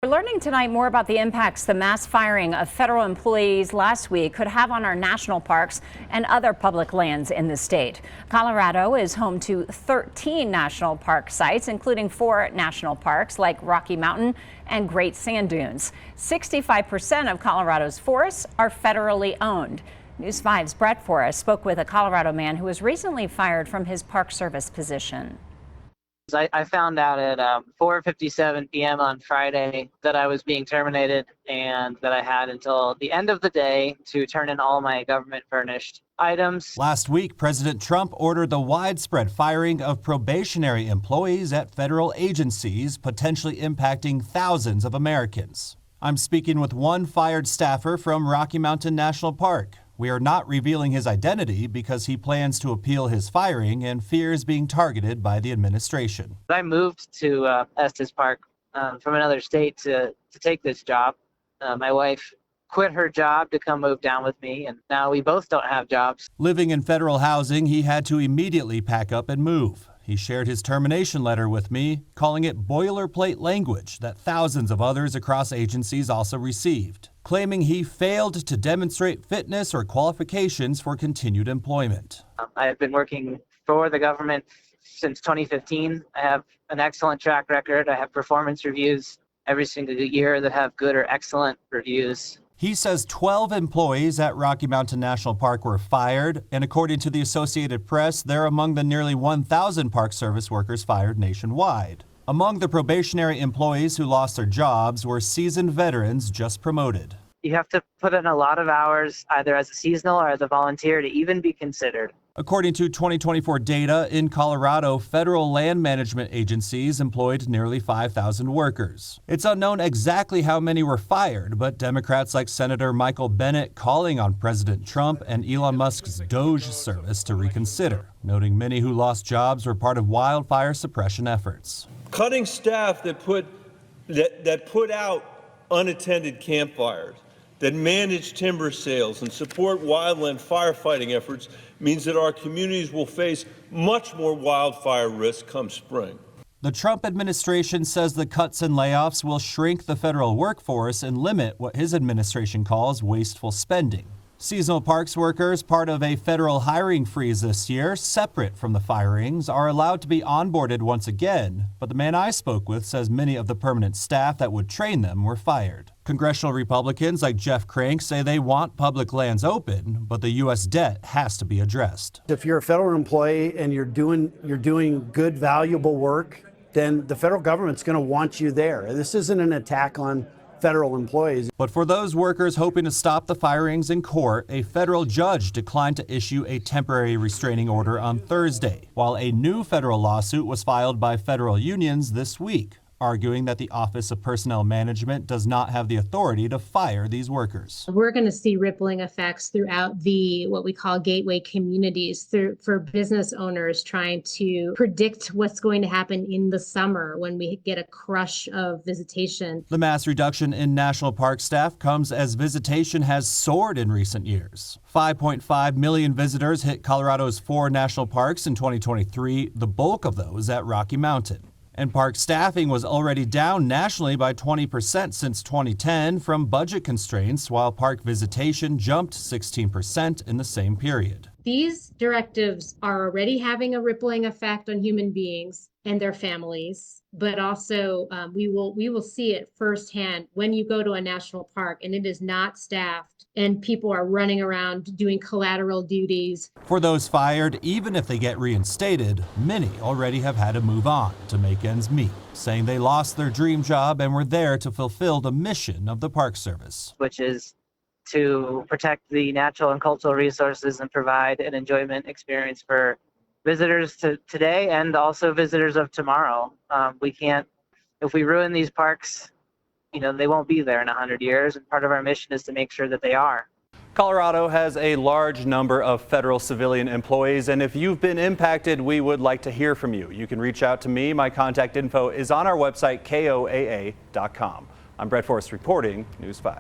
We're learning tonight more about the impacts the mass firing of federal employees last week could have on our national parks and other public lands in the state. Colorado is home to 13 national park sites, including 4 national parks like Rocky Mountain and Great Sand Dunes. 65% of Colorado's forests are federally owned. News 5's Brett Forrest spoke with a Colorado man who was recently fired from his Park Service position. I found out at 4:57 p.m. on Friday that I was being terminated and that I had until the end of the day to turn in all my government furnished items. Last week, President Trump ordered the widespread firing of probationary employees at federal agencies, potentially impacting thousands of Americans. I'm speaking with one fired staffer from Rocky Mountain National Park. We are not revealing his identity because he plans to appeal his firing and fears being targeted by the administration. I moved to Estes Park from another state to take this job. My wife quit her job to come move down with me, and now we both don't have jobs. Living in federal housing, he had to immediately pack up and move. He shared his termination letter with me, calling it boilerplate language that thousands of others across agencies also received, claiming he failed to demonstrate fitness or qualifications for continued employment. I have been working for the government since 2015. I have an excellent track record. I have performance reviews every single year that have good or excellent reviews. He says 12 employees at Rocky Mountain National Park were fired, and according to the Associated Press, they're among the nearly 1,000 Park Service workers fired nationwide. Among the probationary employees who lost their jobs were seasoned veterans just promoted. You have to put in a lot of hours, either as a seasonal or as a volunteer, to even be considered. According to 2024 data, in Colorado, federal land management agencies employed nearly 5,000 workers. It's unknown exactly how many were fired, but Democrats like Senator Michael Bennet calling on President Trump and Elon Musk's Doge service to reconsider, noting many who lost jobs were part of wildfire suppression efforts. Cutting staff that put out unattended campfires, that manage timber sales and support wildland firefighting efforts means that our communities will face much more wildfire risk come spring. The Trump administration says the cuts and layoffs will shrink the federal workforce and limit what his administration calls wasteful spending. Seasonal parks workers, part of a federal hiring freeze this year, separate from the firings, are allowed to be onboarded once again, but the man I spoke with says many of the permanent staff that would train them were fired. Congressional Republicans like Jeff Crank say they want public lands open, but the U.S. debt has to be addressed. If you're a federal employee and you're doing good, valuable work, then the federal government's going to want you there. This isn't an attack on federal employees. But for those workers hoping to stop the firings in court, a federal judge declined to issue a temporary restraining order on Thursday, while a new federal lawsuit was filed by federal unions this week, arguing that the Office of Personnel Management does not have the authority to fire these workers. We're going to see rippling effects throughout what we call gateway communities for business owners trying to predict what's going to happen in the summer when we get a crush of visitation. The mass reduction in national park staff comes as visitation has soared in recent years. 5.5 million visitors hit Colorado's 4 national parks in 2023, the bulk of those at Rocky Mountain. And park staffing was already down nationally by 20% since 2010 from budget constraints, while park visitation jumped 16% in the same period. These directives are already having a rippling effect on human beings and their families, but also we will see it firsthand when you go to a national park and it is not staffed and people are running around doing collateral duties. For those fired, even if they get reinstated, many already have had to move on to make ends meet, saying they lost their dream job and were there to fulfill the mission of the Park Service, which is to protect the natural and cultural resources and provide an enjoyment experience for visitors to today and also visitors of tomorrow. If we ruin these parks, they won't be there in 100 years, and part of our mission is to make sure that they are. Colorado has a large number of federal civilian employees, and if you've been impacted, we would like to hear from you. You can reach out to me. My contact info is on our website, KOAA.com. I'm Brett Forrest reporting News 5.